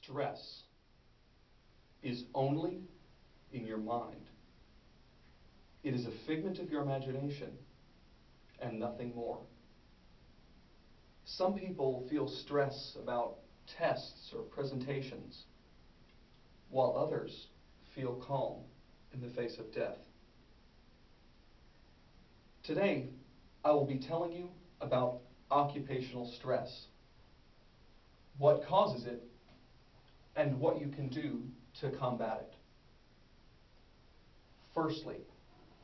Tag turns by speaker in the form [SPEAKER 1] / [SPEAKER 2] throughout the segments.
[SPEAKER 1] Stress is only in your mind. It is a figment of your imagination and nothing more. Some people feel stress about tests or presentations, while others feel calm in the face of death. Today, I will be telling you about occupational stress, what causes it, and what you can do to combat it. Firstly,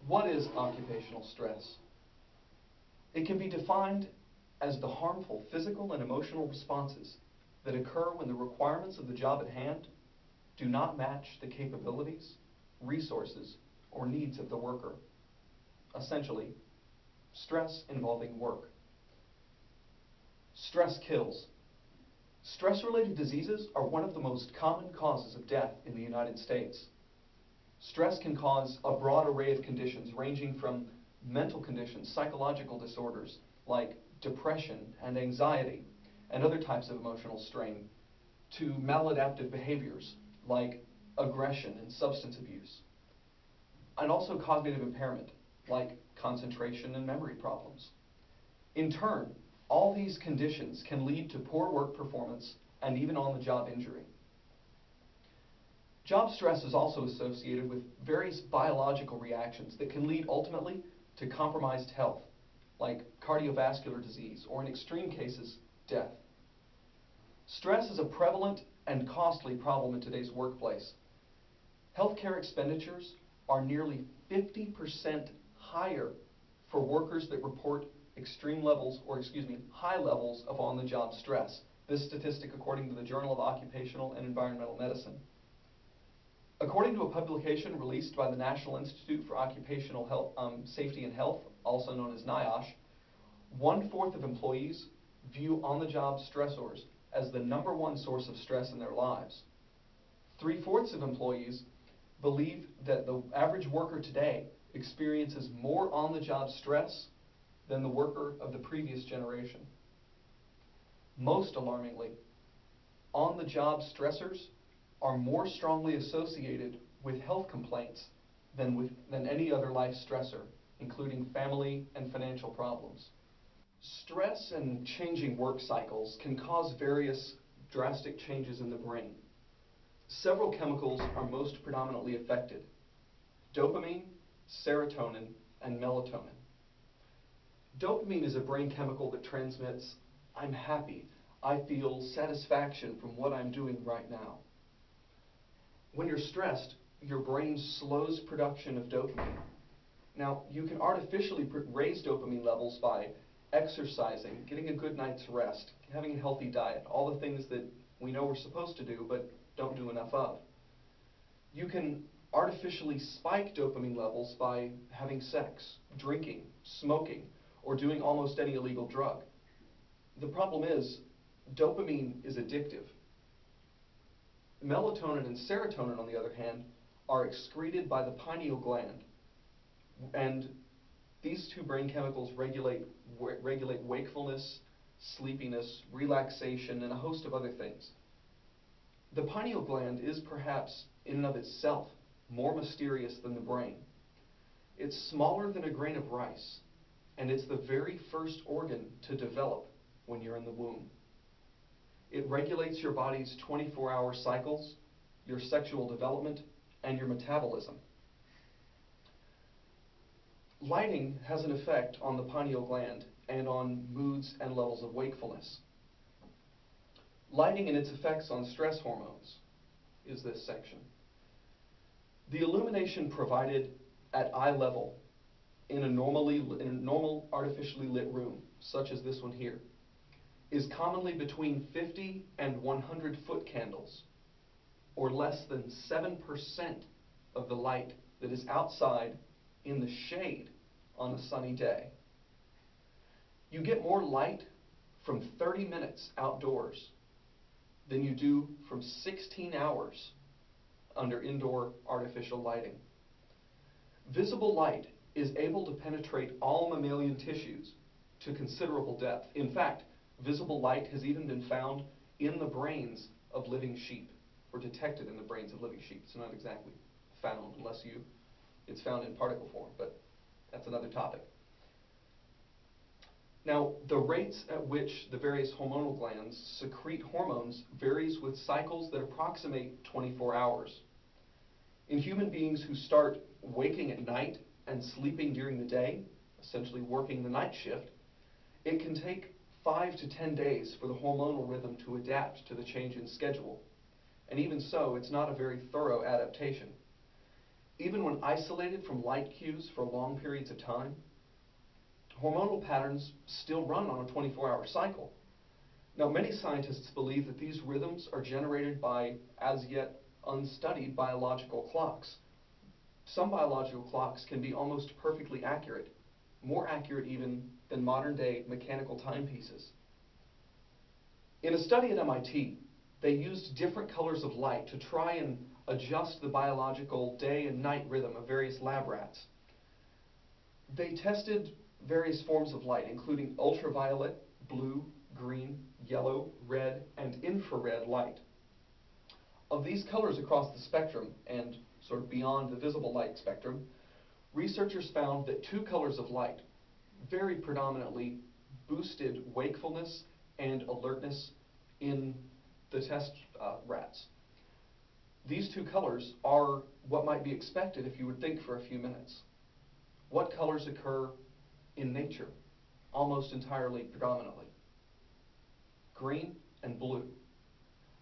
[SPEAKER 1] what is occupational stress? It can be defined as the harmful physical and emotional responses that occur when the requirements of the job at hand do not match the capabilities, resources, or needs of the worker. Essentially, stress involving work. Stress kills. Stress-related diseases are one of the most common causes of death in the United States. Stress can cause a broad array of conditions ranging from mental conditions, psychological disorders like depression and anxiety and other types of emotional strain, to maladaptive behaviors like aggression and substance abuse, and also cognitive impairment like concentration and memory problems. In turn, all these conditions can lead to poor work performance and even on-the-job injury. Job stress is also associated with various biological reactions that can lead ultimately to compromised health, like cardiovascular disease, or in extreme cases, death. Stress is a prevalent and costly problem in today's workplace. Healthcare expenditures are nearly 50% higher for workers that report high levels of on-the-job stress. This statistic according to the Journal of Occupational and Environmental Medicine. According to a publication released by the National Institute for Occupational Safety and Health, also known as NIOSH, 1/4 of employees view on-the-job stressors as the #1 source of stress in their lives. 3/4 of employees believe that the average worker today experiences more on-the-job stress than the worker of the previous generation. Most alarmingly, on-the-job stressors are more strongly associated with health complaints than any other life stressor, including family and financial problems. Stress and changing work cycles can cause various drastic changes in the brain. Several chemicals are most predominantly affected: dopamine, serotonin, and melatonin. Dopamine is a brain chemical that transmits, "I'm happy, I feel satisfaction from what I'm doing right now." When you're stressed, your brain slows production of dopamine. Now, you can artificially raise dopamine levels by exercising, getting a good night's rest, having a healthy diet, all the things that we know we're supposed to do but don't do enough of. You can artificially spike dopamine levels by having sex, drinking, smoking, or doing almost any illegal drug. The problem is, dopamine is addictive. Melatonin and serotonin, on the other hand, are excreted by the pineal gland, and these two brain chemicals regulate wakefulness, sleepiness, relaxation, and a host of other things. The pineal gland is perhaps, in and of itself, more mysterious than the brain. It's smaller than a grain of rice, and it's the very first organ to develop when you're in the womb. It regulates your body's 24-hour cycles, your sexual development, and your metabolism. Lighting has an effect on the pineal gland and on moods and levels of wakefulness. Lighting and its effects on stress hormones is this section. The illumination provided at eye level in a normal artificially lit room, such as this one here, is commonly between 50 and 100 foot candles, or less than 7% of the light that is outside in the shade on a sunny day. You get more light from 30 minutes outdoors than you do from 16 hours under indoor artificial lighting. Visible light is able to penetrate all mammalian tissues to considerable depth. In fact, visible light has even been found in the brains of living sheep, or detected in the brains of living sheep. It's not exactly found unless it's found in particle form, but that's another topic. Now, the rates at which the various hormonal glands secrete hormones varies with cycles that approximate 24 hours. In human beings who start waking at night and sleeping during the day, essentially working the night shift, it can take 5 to 10 days for the hormonal rhythm to adapt to the change in schedule. And even so, it's not a very thorough adaptation. Even when isolated from light cues for long periods of time, hormonal patterns still run on a 24-hour cycle. Now, many scientists believe that these rhythms are generated by as yet unstudied biological clocks. Some biological clocks can be almost perfectly accurate, more accurate even than modern-day mechanical timepieces. In a study at MIT, they used different colors of light to try and adjust the biological day and night rhythm of various lab rats. They tested various forms of light, including ultraviolet, blue, green, yellow, red, and infrared light. Of these colors across the spectrum, and sort of beyond the visible light spectrum, researchers found that 2 colors of light very predominantly boosted wakefulness and alertness in the test rats. These 2 colors are what might be expected if you would think for a few minutes. What colors occur in nature almost entirely predominantly? Green and blue.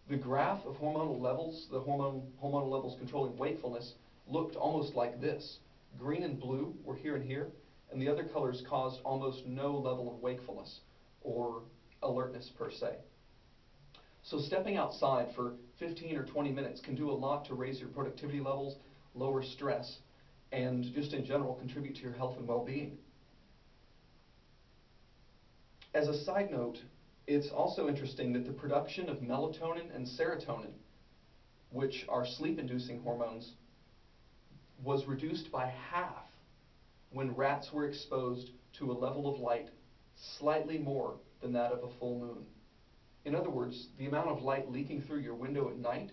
[SPEAKER 1] The graph of hormonal levels, the hormonal levels controlling wakefulness, looked almost like this. Green and blue were here and here, and the other colors caused almost no level of wakefulness or alertness per se. So stepping outside for 15 or 20 minutes can do a lot to raise your productivity levels, lower stress, and just in general contribute to your health and well-being. As a side note, it's also interesting that the production of melatonin and serotonin, which are sleep-inducing hormones, was reduced by half when rats were exposed to a level of light slightly more than that of a full moon. In other words, the amount of light leaking through your window at night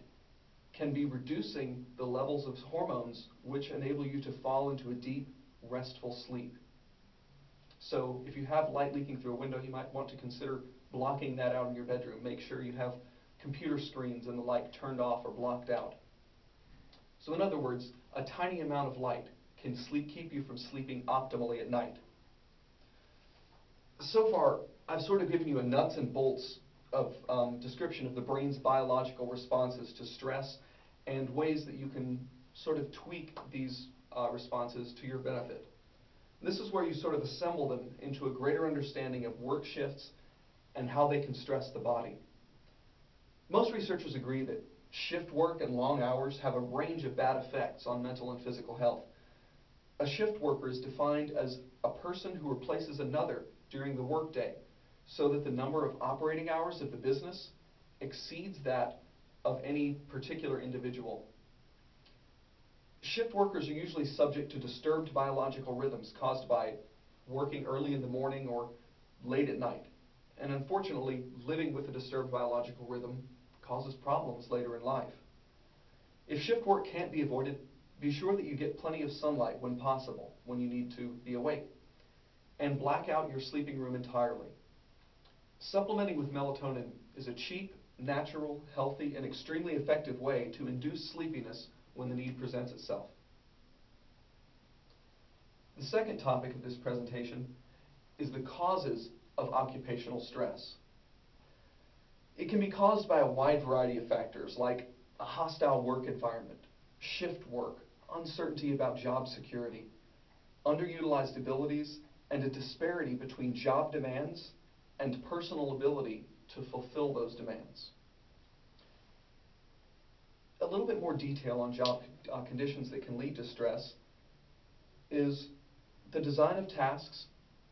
[SPEAKER 1] can be reducing the levels of hormones which enable you to fall into a deep, restful sleep. So if you have light leaking through a window, you might want to consider blocking that out in your bedroom. Make sure you have computer screens and the like turned off or blocked out. So in other words, a tiny amount of light can keep you from sleeping optimally at night. So far, I've sort of given you a nuts and bolts of description of the brain's biological responses to stress and ways that you can sort of tweak these responses to your benefit. This is where you sort of assemble them into a greater understanding of work shifts and how they can stress the body. Most researchers agree that shift work and long hours have a range of bad effects on mental and physical health. A shift worker is defined as a person who replaces another during the workday so that the number of operating hours of the business exceeds that of any particular individual. Shift workers are usually subject to disturbed biological rhythms caused by working early in the morning or late at night. And unfortunately, living with a disturbed biological rhythm causes problems later in life. If shift work can't be avoided, be sure that you get plenty of sunlight when possible, when you need to be awake, and black out your sleeping room entirely. Supplementing with melatonin is a cheap, natural, healthy, and extremely effective way to induce sleepiness when the need presents itself. The second topic of this presentation is the causes of occupational stress. It can be caused by a wide variety of factors like a hostile work environment, shift work, uncertainty about job security, underutilized abilities, and a disparity between job demands and personal ability to fulfill those demands. A little bit more detail on job conditions that can lead to stress is the design of tasks,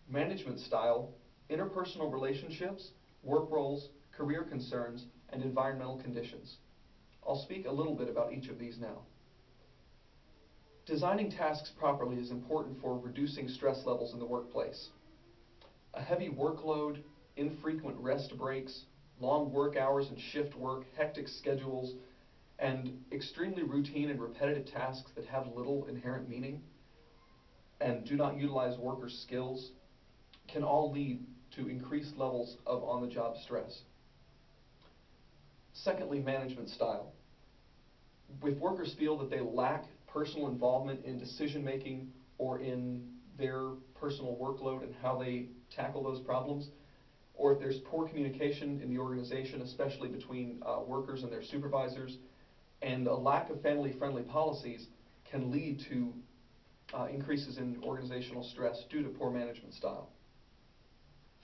[SPEAKER 1] management style, interpersonal relationships, work roles, career concerns, and environmental conditions. I'll speak a little bit about each of these now. Designing tasks properly is important for reducing stress levels in the workplace. A heavy workload, infrequent rest breaks, long work hours and shift work, hectic schedules, and extremely routine and repetitive tasks that have little inherent meaning and do not utilize workers' skills can all lead to increased levels of on-the-job stress. Secondly, management style. If workers feel that they lack personal involvement in decision-making or in their personal workload and how they tackle those problems, or if there's poor communication in the organization, especially between workers and their supervisors, and a lack of family-friendly policies can lead to increases in organizational stress due to poor management style.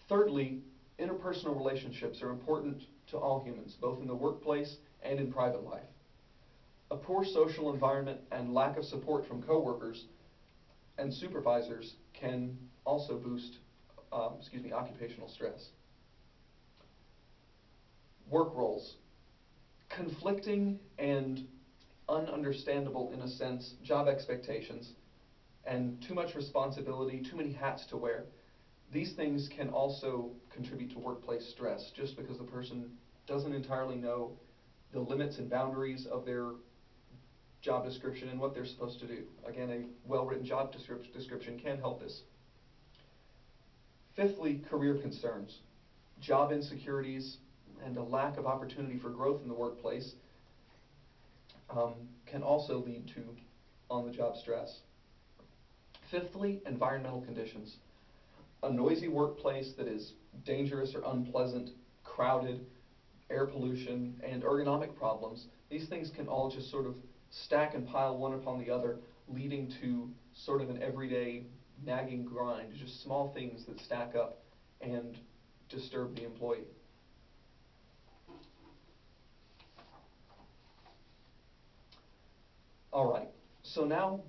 [SPEAKER 1] Thirdly, interpersonal relationships are important to all humans, both in the workplace and in private life. A poor social environment and lack of support from coworkers and supervisors can also boost occupational stress. Work roles. Conflicting and ununderstandable, in a sense, job expectations and too much responsibility, too many hats to wear. These things can also contribute to workplace stress just because the person doesn't entirely know the limits and boundaries of their job description and what they're supposed to do. Again, a well-written job description can help this. Fifthly, career concerns. Job insecurities and a lack of opportunity for growth in the workplace can also lead to on-the-job stress. Fifthly, environmental conditions. A noisy workplace that is dangerous or unpleasant, crowded, air pollution, and ergonomic problems, these things can all just sort of stack and pile one upon the other, leading to sort of an everyday nagging grind, just small things that stack up and disturb the employee. All right, so now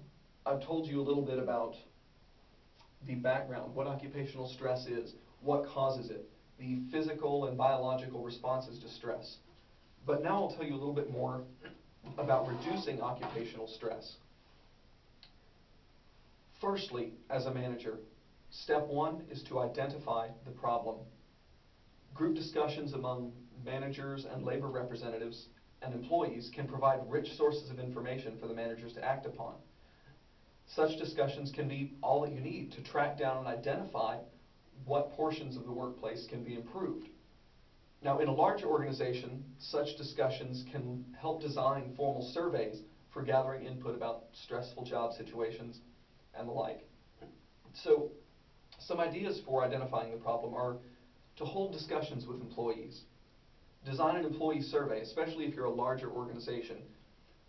[SPEAKER 1] I've told you a little bit about the background, what occupational stress is, what causes it, the physical and biological responses to stress. But now I'll tell you a little bit more about reducing occupational stress. Firstly, as a manager, step one is to identify the problem. Group discussions among managers and labor representatives and employees can provide rich sources of information for the managers to act upon. Such discussions can be all that you need to track down and identify what portions of the workplace can be improved. Now, in a large organization, such discussions can help design formal surveys for gathering input about stressful job situations and the like. So, some ideas for identifying the problem are to hold discussions with employees. Design an employee survey, especially if you're a larger organization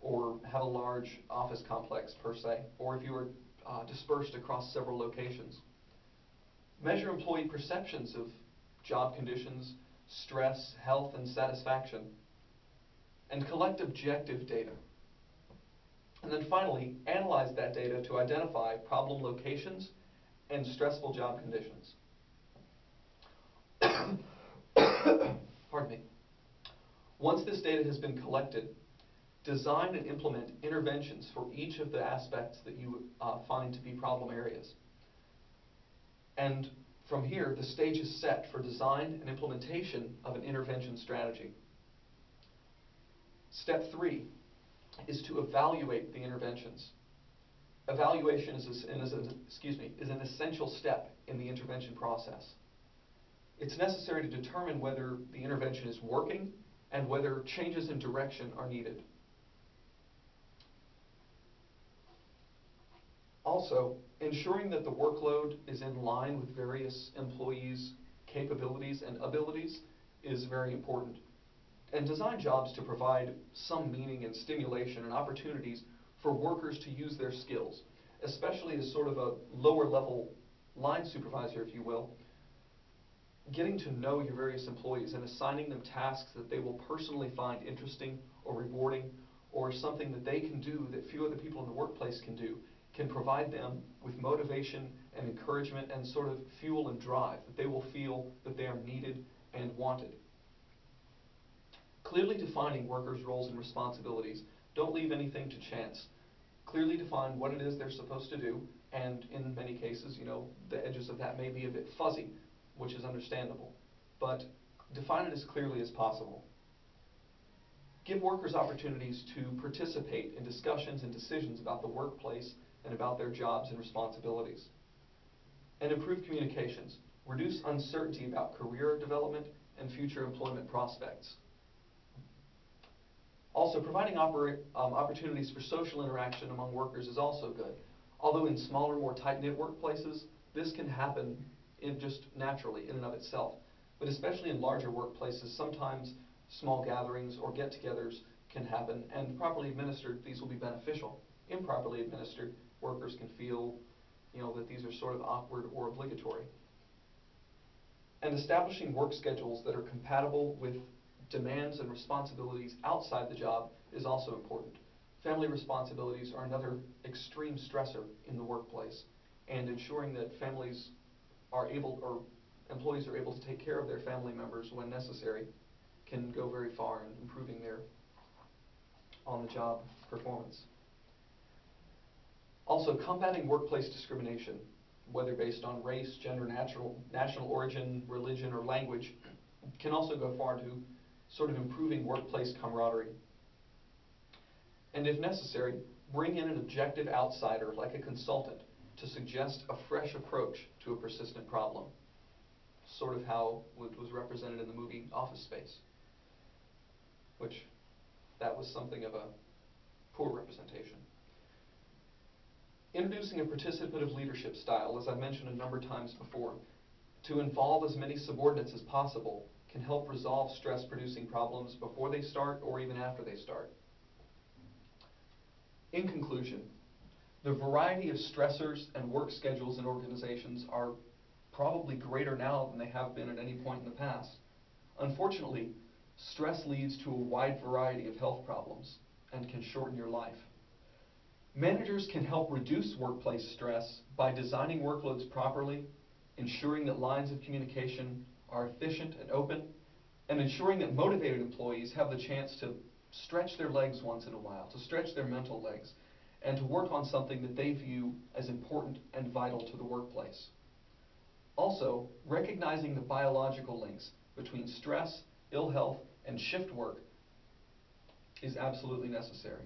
[SPEAKER 1] or have a large office complex per se, or if you are dispersed across several locations. Measure employee perceptions of job conditions, stress, health, and satisfaction, and collect objective data. And then finally, analyze that data to identify problem locations and stressful job conditions. Pardon me. Once this data has been collected, design and implement interventions for each of the aspects that you find to be problem areas. And from here, the stage is set for design and implementation of an intervention strategy. Step 3 is to evaluate the interventions. Evaluation is an essential step in the intervention process. It's necessary to determine whether the intervention is working and whether changes in direction are needed. Also, ensuring that the workload is in line with various employees' capabilities and abilities is very important. And design jobs to provide some meaning and stimulation and opportunities for workers to use their skills, especially as sort of a lower level line supervisor, if you will. Getting to know your various employees and assigning them tasks that they will personally find interesting or rewarding, or something that they can do that few other people in the workplace can do, can provide them with motivation and encouragement and sort of fuel and drive, that they will feel that they are needed and wanted. Clearly defining workers' roles and responsibilities. Don't leave anything to chance. Clearly define what it is they're supposed to do, and in many cases, the edges of that may be a bit fuzzy, which is understandable. But Define it as clearly as possible. Give workers opportunities to participate in discussions and decisions about the workplace and about their jobs and responsibilities. And improve communications. Reduce uncertainty about career development and future employment prospects. Also, providing opportunities for social interaction among workers is also good. Although in smaller, more tight-knit workplaces, this can happen just naturally in and of itself. But especially in larger workplaces, sometimes small gatherings or get-togethers can happen, and properly administered, these will be beneficial. Improperly administered, workers can feel, that these are sort of awkward or obligatory. And establishing work schedules that are compatible with demands and responsibilities outside the job is also important. Family responsibilities are another extreme stressor in the workplace, and ensuring that employees are able to take care of their family members when necessary can go very far in improving their on-the-job performance. Also, combating workplace discrimination, whether based on race, gender, national origin, religion, or language, can also go far to sort of improving workplace camaraderie. And if necessary, bring in an objective outsider like a consultant to suggest a fresh approach to a persistent problem, sort of how it was represented in the movie Office Space, which that was something of a poor representation. Introducing a participative leadership style, as I've mentioned a number of times before, to involve as many subordinates as possible can help resolve stress-producing problems before they start or even after they start. In conclusion, the variety of stressors and work schedules in organizations are probably greater now than they have been at any point in the past. Unfortunately, stress leads to a wide variety of health problems and can shorten your life. Managers can help reduce workplace stress by designing workloads properly, ensuring that lines of communication are efficient and open, and ensuring that motivated employees have the chance to stretch their legs once in a while, to stretch their mental legs, and to work on something that they view as important and vital to the workplace. Also, recognizing the biological links between stress, ill health, and shift work is absolutely necessary.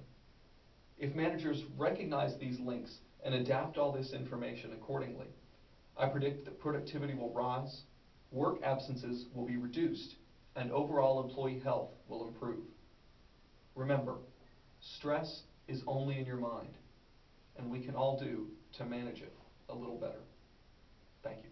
[SPEAKER 1] If managers recognize these links and adapt all this information accordingly, I predict that productivity will rise, work absences will be reduced, and overall employee health will improve. Remember, stress is only in your mind, and we can all do to manage it a little better. Thank you.